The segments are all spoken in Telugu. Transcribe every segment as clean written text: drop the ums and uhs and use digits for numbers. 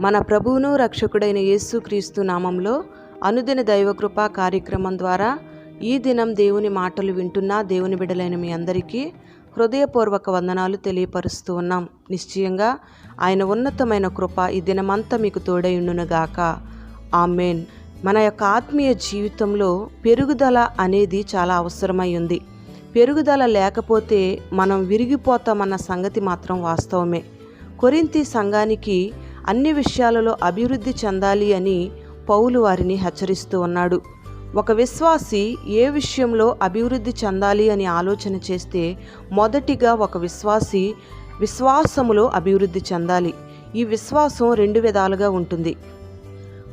మన ప్రభువును రక్షకుడైన యేసుక్రీస్తు నామంలో అనుదిన దైవకృప కార్యక్రమం ద్వారా ఈ దినం దేవుని మాటలు వింటున్న దేవుని బిడ్డలైన మీ అందరికీ హృదయపూర్వక వందనాలు తెలియపరుస్తూ ఉన్నాం. నిశ్చయంగా ఆయన ఉన్నతమైన కృప ఈ దినమంతా మీకు తోడైయుండునుగాక. ఆమేన్. మన యొక్క ఆత్మీయ జీవితంలో పెరుగుదల అనేది చాలా అవసరమై ఉంది. పెరుగుదల లేకపోతే మనం విరిగిపోతామన్న సంగతి మాత్రం వాస్తవమే. కొరింథీ సంఘానికి అన్ని విషయాలలో అభివృద్ధి చెందాలి అని పౌలు వారిని హెచ్చరిస్తూ ఉన్నాడు. ఒక విశ్వాసి ఏ విషయంలో అభివృద్ధి చెందాలి అని ఆలోచన చేస్తే మొదటిగా ఒక విశ్వాసి విశ్వాసములో అభివృద్ధి చెందాలి. ఈ విశ్వాసం 2 విధాలుగా ఉంటుంది.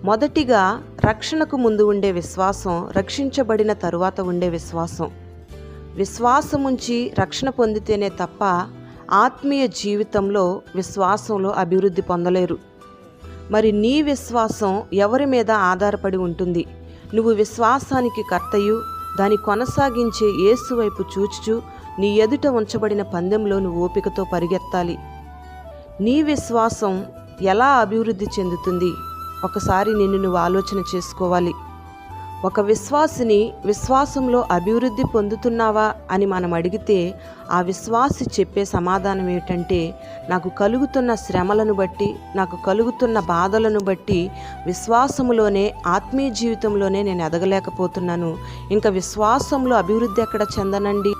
మొదటిగా రక్షణకు ముందు ఉండే విశ్వాసం, రక్షించబడిన తరువాత ఉండే విశ్వాసం. విశ్వాసముంచి రక్షణ పొందితేనే తప్ప ఆత్మీయ జీవితంలో విశ్వాసంలో అభివృద్ధి పొందలేరు. మరి నీ విశ్వాసం ఎవరి మీద ఆధారపడి ఉంటుంది? నువ్వు విశ్వాసానికి కర్తయు దాన్ని కొనసాగించే యేసు వైపు చూచుచు నీ ఎదుట ఉంచబడిన పందెంలో నువ్వు ఓపికతో పరిగెత్తాలి. నీ విశ్వాసం ఎలా అభివృద్ధి చెందుతుంది? ఒకసారి నిన్ను నువ్వు ఆలోచన చేసుకోవాలి. ఒక విశ్వాసిని విశ్వాసంలో అభివృద్ధి పొందుతున్నావా అని మనం అడిగితే ఆ విశ్వాసి చెప్పే సమాధానం ఏంటంటే, నాకు కలుగుతున్న శ్రమలను బట్టి, నాకు కలుగుతున్న బాధలను బట్టి విశ్వాసములోనే, ఆత్మీయ జీవితంలోనే నేను ఎదగలేకపోతున్నాను. ఇంకా విశ్వాసంలో అభివృద్ధి ఎక్కడ చెందనండి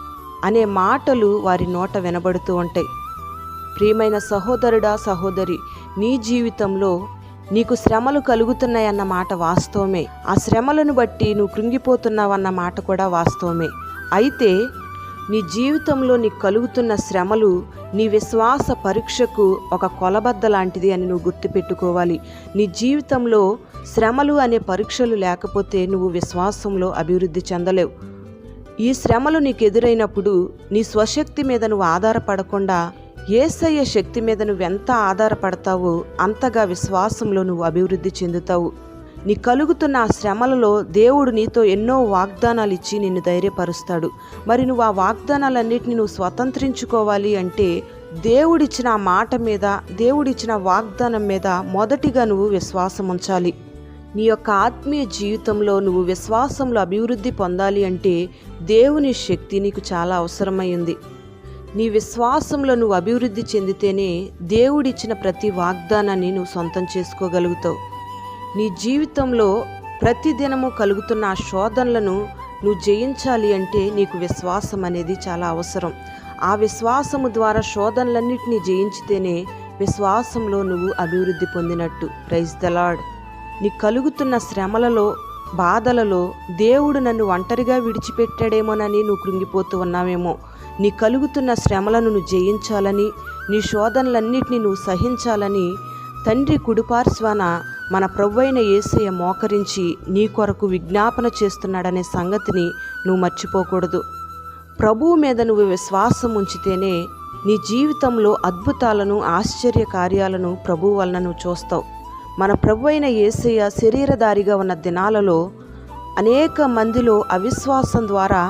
అనే మాటలు వారి నోట వినబడుతూ ఉంటాయి. ప్రియమైన సహోదరుడా, సహోదరి, నీ జీవితంలో నీకు శ్రమలు కలుగుతున్నాయన్న మాట వాస్తవమే. ఆ శ్రమలను బట్టి నువ్వు కృంగిపోతున్నావన్న మాట కూడా వాస్తవమే. అయితే నీ జీవితంలో నీకు కలుగుతున్న శ్రమలు నీ విశ్వాస పరీక్షకు ఒక కొలబద్ద లాంటిది అని నువ్వు గుర్తుపెట్టుకోవాలి. నీ జీవితంలో శ్రమలు అనే పరీక్షలు లేకపోతే నువ్వు విశ్వాసంలో అభివృద్ధి చెందలేవు. ఈ శ్రమలు నీకు ఎదురైనప్పుడు నీ స్వశక్తి మీద నువ్వు ఆధారపడకుండా యేసయ్య శక్తి మీద నువ్వెంత ఆధారపడతావో అంతగా విశ్వాసంలో నువ్వు అభివృద్ధి చెందుతావు. నీ కలుగుతున్న ఆ శ్రమలలో దేవుడు నీతో ఎన్నో వాగ్దానాలు ఇచ్చి నిన్ను ధైర్యపరుస్తాడు. మరి నువ్వు ఆ వాగ్దానాలన్నిటిని నువ్వు స్వతంత్రించుకోవాలి అంటే దేవుడిచ్చిన ఆ మాట మీద, దేవుడిచ్చిన వాగ్దానం మీద మొదటిగా నువ్వు విశ్వాసం ఉంచాలి. నీ యొక్క ఆత్మీయ జీవితంలో నువ్వు విశ్వాసంలో అభివృద్ధి పొందాలి అంటే దేవుని శక్తి నీకు చాలా అవసరమైంది. నీ విశ్వాసంలో నువ్వు అభివృద్ధి చెందితేనే దేవుడిచ్చిన ప్రతి వాగ్దానాన్ని నువ్వు సొంతం చేసుకోగలుగుతావు. నీ జీవితంలో ప్రతిదినము కలుగుతున్న ఆ శోధనలను నువ్వు జయించాలి అంటే నీకు విశ్వాసం అనేది చాలా అవసరం. ఆ విశ్వాసము ద్వారా శోధనలన్నిటినీ జయించితేనే విశ్వాసంలో నువ్వు అభివృద్ధి పొందినట్టు. Praise the lord. నీ కలుగుతున్న శ్రమలలో, బాధలలో దేవుడు నన్ను ఒంటరిగా విడిచిపెట్టాడేమోనని నువ్వు కృంగిపోతూ ఉన్నావేమో. నీ కలుగుతున్న శ్రమలను నువ్వు జయించాలని, నీ శోధనలన్నిటినీ నువ్వు సహించాలని తండ్రి కుడిపార్శ్వాన మన ప్రభువైన యేసయ్య మోకరించి నీ కొరకు విజ్ఞాపన చేస్తున్నాడనే సంగతిని నువ్వు మర్చిపోకూడదు. ప్రభువు మీద నువ్వు విశ్వాసం ఉంచితేనే నీ జీవితంలో అద్భుతాలను, ఆశ్చర్య కార్యాలను ప్రభువు వలన నువ్వు చూస్తావు. మన ప్రభువైన యేసయ్య శరీరధారిగా ఉన్న దినాలలో అనేక మందిలో అవిశ్వాసం ద్వారా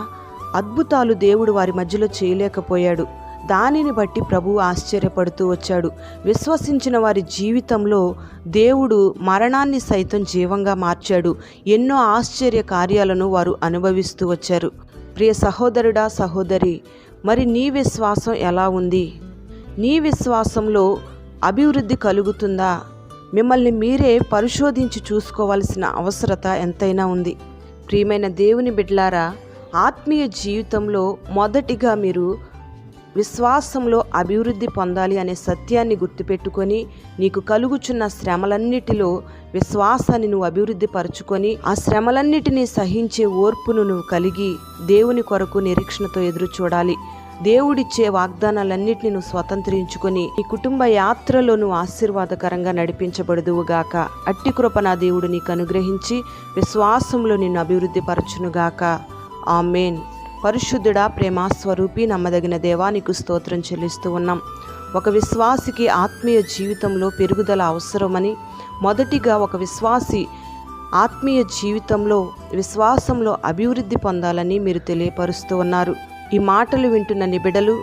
అద్భుతాలు దేవుడు వారి మధ్యలో చేయలేకపోయాడు. దానిని బట్టి ప్రభువు ఆశ్చర్యపడుతూ వచ్చాడు. విశ్వసించిన వారి జీవితంలో దేవుడు మరణాన్ని సైతం జీవంగా మార్చాడు. ఎన్నో ఆశ్చర్య కార్యాలను వారు అనుభవిస్తూ వచ్చారు. ప్రియ సహోదరుడా, సహోదరి, మరి నీ విశ్వాసం ఎలా ఉంది? నీ విశ్వాసంలో అభివృద్ధి కలుగుతుందా? మిమ్మల్ని మీరే పరిశోధించి చూసుకోవాల్సిన అవసరత ఎంతైనా ఉంది. ప్రియమైన దేవుని బిడ్డలారా, ఆత్మీయ జీవితంలో మొదటిగా మీరు విశ్వాసంలో అభివృద్ధి పొందాలి అనే సత్యాన్ని గుర్తుపెట్టుకొని నీకు కలుగుచున్న శ్రమలన్నిటిలో విశ్వాసాన్ని నువ్వు అభివృద్ధి పరుచుకొని ఆ శ్రమలన్నిటినీ సహించే ఓర్పును నువ్వు కలిగి దేవుని కొరకు నిరీక్షణతో ఎదురు చూడాలి. దేవుడిచ్చే వాగ్దానాలన్నిటిని నువ్వు స్వతంత్రించుకొని ఈ కుటుంబ యాత్రలో నువ్వు ఆశీర్వాదకరంగా నడిపించబడుదువుగాక. అట్టి కృప నా దేవుడు నీకు అనుగ్రహించి విశ్వాసంలో నిన్ను అభివృద్ధి పరచునుగాక. ఆమేన్. పరిశుద్ధుడా, ప్రేమ స్వరూపి, నమ్మదగిన దేవా, నీకు స్తోత్రం చెల్లిస్తూ ఉన్నాం. ఒక విశ్వాసికి ఆత్మీయ జీవితంలో పెరుగుదల అవసరమని, మొదటిగా ఒక విశ్వాసి ఆత్మీయ జీవితంలో విశ్వాసంలో అభివృద్ధి పొందాలని మీరు తెలియపరుస్తూ ఉన్నారు. ఈ మాటలు వింటున్న నీ బిడ్డలు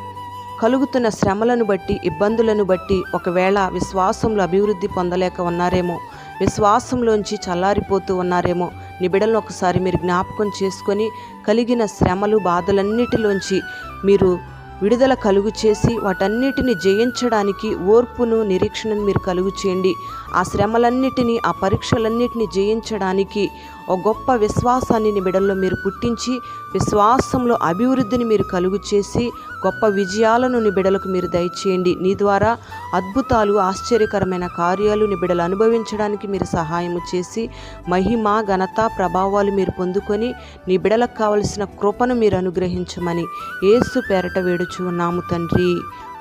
కలుగుతున్న శ్రమలను బట్టి, ఇబ్బందులను బట్టి ఒకవేళ విశ్వాసంలో అభివృద్ధి పొందలేక ఉన్నారేమో, విశ్వాసంలోంచి చల్లారిపోతూ ఉన్నారేమో. నీ బిడ్డలను ఒకసారి మీరు జ్ఞాపకం చేసుకొని కలిగిన శ్రమలు, బాధలన్నిటిలోంచి మీరు విడుదల కలుగు చేసి వాటన్నిటిని జయించడానికి ఓర్పును, నిరీక్షణను మీరు కలుగు చేయండి. ఆ శ్రమలన్నిటినీ, ఆ పరీక్షలన్నిటిని జయించడానికి ఒక గొప్ప విశ్వాసాన్ని నీ బిడ్డల్లో మీరు పుట్టించి, విశ్వాసంలో అభివృద్ధిని మీరు కలుగు చేసి, గొప్ప విజయాలను నీ బిడ్డలకు మీరు దయచేయండి. నీ ద్వారా అద్భుతాలు, ఆశ్చర్యకరమైన కార్యాలు నీ బిడ్డలు అనుభవించడానికి మీరు సహాయము చేసి, మహిమ, ఘనత, ప్రభావాలు మీరు పొందుకొని నీ బిడ్డలకు కావలసిన కృపను మీరు అనుగ్రహించమని యేసు పేరట వేడుచు ఉన్నాము తండ్రి.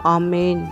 ఆమేన్.